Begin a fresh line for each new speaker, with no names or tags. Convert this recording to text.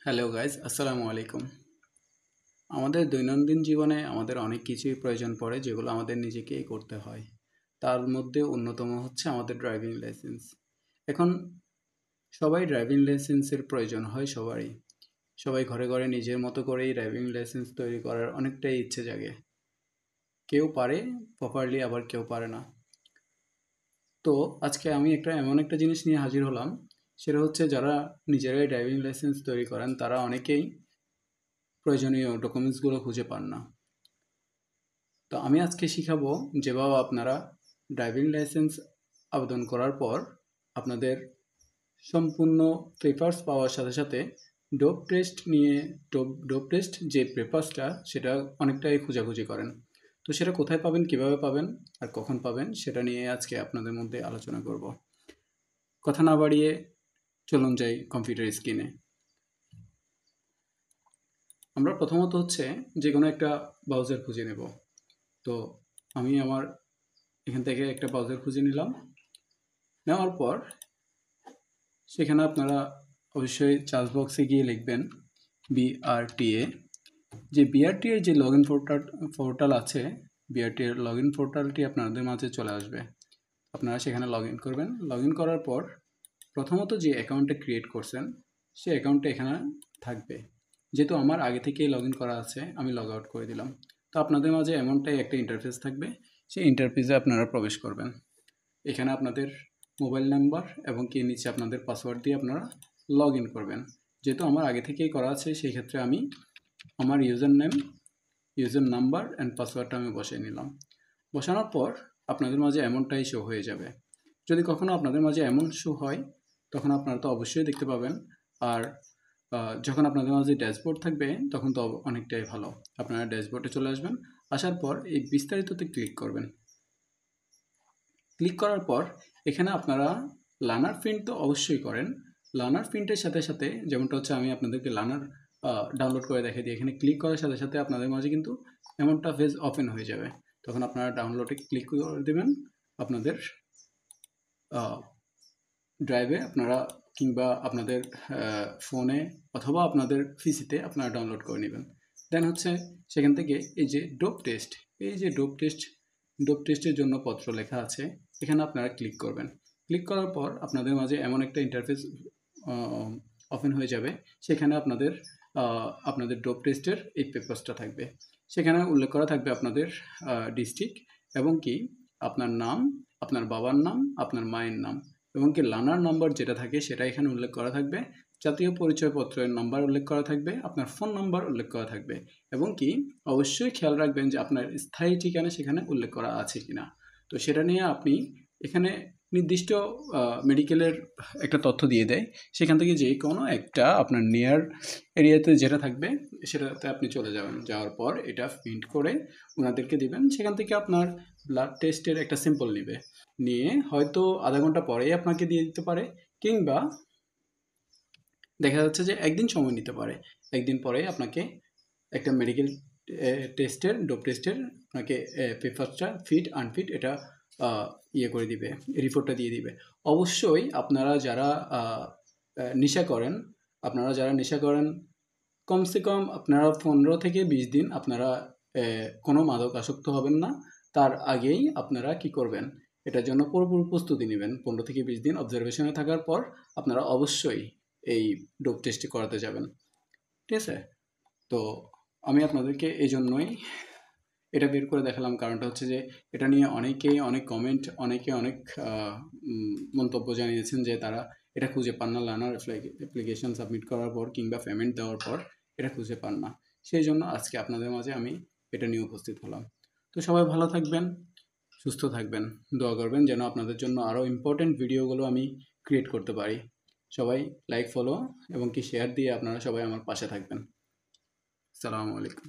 Hello guys, আসসালামু আলাইকুম। আমাদের দৈনন্দিন জীবনে আমাদের অনেক কিছুই প্রয়োজন পড়ে যেগুলো আমাদের নিজেকেই করতে হয়। তার মধ্যে অন্যতম হচ্ছে আমাদের ড্রাইভিং লাইসেন্স। এখন সবাই ড্রাইভিং লাইসেন্সের প্রয়োজন হয় সবারই। সবাই ঘরে ঘরে নিজের মতো করেই ড্রাইভিং লাইসেন্স তৈরি করার অনেকটাই ইচ্ছে জাগে। কেউ পারে প্রপারলি, আবার কেউ পারে না। তো আজকে আমি এমন একটা জিনিস নিয়ে হাজির হলাম, সেটা হচ্ছে যারা নিজেরাই ড্রাইভিং লাইসেন্স তৈরি করেন তারা অনেকেই প্রয়োজনীয় ডকুমেন্টসগুলো খুঁজে পান না। তো আমি আজকে শিখাবো যেভাবে আপনারা ড্রাইভিং লাইসেন্স আবেদন করার পর আপনাদের সম্পূর্ণ পেপারস পাওয়ার সাথে সাথে ডোপ টেস্ট নিয়ে ডোপ টেস্ট যে পেপারসটা সেটা অনেকটাই খোঁজাখুঁজি করেন। তো সেটা কোথায় পাবেন, কিভাবে পাবেন আর কখন পাবেন সেটা নিয়ে আজকে আপনাদের মধ্যে আলোচনা করব। কথা না বাড়িয়ে চলুন যাই কম্পিউটার স্ক্রিনে। আমরা প্রথমত হচ্ছে যে কোনো একটা ব্রাউজার খুঁজে নেব। তো আমি আমার এখান থেকে একটা ব্রাউজার খুঁজে নিলাম। নেওয়ার পর সেখানে আপনারা অবশ্যই সার্চ বক্সে গিয়ে লিখবেন বিআরটিএ। যে বিআরটিএ যে লগ ইন পোর্টাল আছে, বিআরটিএর লগ ইন পোর্টালটি আপনাদের মাঝে চলে আসবে। আপনারা সেখানে লগ ইন করবেন। লগ ইন করার পর প্রথমত যে অ্যাকাউন্টটা ক্রিয়েট করছেন সেই অ্যাকাউন্টটা এখানে থাকবে। যেহেতু আমার আগে থেকেই লগ ইন করা আছে, আমি লগ আউট করে দিলাম। তো আপনাদের মাঝে এমনটাই একটা ইন্টারফেস থাকবে, সেই ইন্টারফেসে আপনারা প্রবেশ করবেন। এখানে আপনাদের মোবাইল নাম্বার এবং কি নিচে আপনাদের পাসওয়ার্ড দিয়ে আপনারা লগ ইন করবেন। যেহেতু আমার আগে থেকেই করা আছে সেই ক্ষেত্রে আমি আমার user name, user number and পাসওয়ার্ডটা আমি বসিয়ে নিলাম। বসানোর পর আপনাদের মাঝে এমনটাই শো হয়ে যাবে। যদি কখনও আপনাদের মাঝে এমন শো হয় তখন আপনারা তো অবশ্যই দেখতে পাবেন। আর যখন আপনাদের মাঝে ড্যাশবোর্ড থাকবে তখন তো অনেকটাই ভালো। আপনারা ড্যাশবোর্ডে চলে আসবেন। আসার পর এই বিস্তারিততে ক্লিক করবেন। ক্লিক করার পর এখানে আপনারা লার্নার প্রিন্ট তো অবশ্যই করেন। লার্নার প্রিন্টের সাথে সাথে যেমনটা হচ্ছে আমি আপনাদেরকে লার্নার ডাউনলোড করে দেখিয়ে দিই। এখানে ক্লিক করার সাথে সাথে আপনাদের মাঝে কিন্তু এমনটা পেজ ওপেন হয়ে যাবে। তখন আপনারা ডাউনলোডে ক্লিক করে দেবেন। আপনাদের ড্রাইভে আপনারা কিংবা আপনাদের ফোনে অথবা আপনাদের পিসিতে আপনারা ডাউনলোড করে নেবেন। দেন হচ্ছে সেখান থেকে এই যে ডোপ টেস্ট, এই যে ডোপ টেস্টের জন্য পত্র লেখা আছে, এখানে আপনারা ক্লিক করবেন। ক্লিক করার পর আপনাদের মাঝে এমন একটা ইন্টারফেস ওপেন হয়ে যাবে। সেখানে আপনাদের ডোপ টেস্টের এই পেপারসটা থাকবে। সেখানে উল্লেখ করা থাকবে আপনাদের ডিস্ট্রিক্ট এবং কি আপনার নাম, আপনার বাবার নাম, আপনার মায়ের নাম এবং কি লার্নার নাম্বার যেটা থাকে সেটা এখানে উল্লেখ করা থাকবে। জাতীয় পরিচয়পত্রের নাম্বার উল্লেখ করা থাকবে, আপনার ফোন নাম্বার উল্লেখ করা থাকবে এবং কি অবশ্যই খেয়াল রাখবেন যে আপনার স্থায়ী ঠিকানা সেখানে উল্লেখ করা আছে কিনা। তো সেটা নিয়ে আপনি এখানে নির্দিষ্ট মেডিকেলের একটা তথ্য দিয়ে দেয়, সেখান থেকে যে কোনো একটা আপনার নিয়ার এরিয়াতে যেটা থাকবে সেটাতে আপনি চলে যাবেন। যাওয়ার পর এটা প্রিন্ট করে ওনাদেরকে দিবেন। সেখান থেকে আপনার ব্লাড টেস্টের একটা স্যাম্পল নেবে, নিয়ে হয়তো আধা ঘন্টা পরেই আপনাকে দিয়ে দিতে পারে, কিংবা দেখা যাচ্ছে যে একদিন সময় নিতে পারে। একদিন পরে আপনাকে একটা মেডিকেল টেস্টের ডোপ টেস্টের আপনাকে পেপারসটা ফিট আনফিট এটা ইয়ে করে দিবে, রিপোর্টটা দিয়ে দিবে। অবশ্যই আপনারা যারা নেশা করেন কমসে কম আপনারা 15 থেকে 20 দিন আপনারা কোনো মাদক আসক্ত হবেন না। তার আগেই আপনারা কি করবেন, এটার জন্য পুরোপুরি প্রস্তুতি নেবেন। 15 থেকে 20 দিন অবজারভেশনে থাকার পর আপনারা অবশ্যই এই ডোপ টেস্টটি করাতে যাবেন। ঠিক আছে? তো আমি আপনাদেরকে এই জন্যই এটা বের করে দেখালাম, কারণটা হচ্ছে যে এটা নিয়ে অনেকেই অনেক কমেন্ট, অনেকে অনেক মন্তব্য জানিয়েছেন যে তারা এটা খুঁজে পান না। লার্নার অ্যাপ্লিকেশন সাবমিট করার পর কিংবা পেমেন্ট দেওয়ার পর এটা খুঁজে পান না। সেই জন্য আজকে আপনাদের মাঝে আমি এটা নিয়ে উপস্থিত হলাম। তো সবাই ভালো থাকবেন, সুস্থ থাকবেন, দোয়া করবেন যেন আপনাদের জন্য আরও ইম্পর্টেন্ট ভিডিওগুলো আমি ক্রিয়েট করতে পারি। সবাই লাইক, ফলো এবং কি শেয়ার দিয়ে আপনারা সবাই আমার পাশে থাকবেন। আসসালামু আলাইকুম।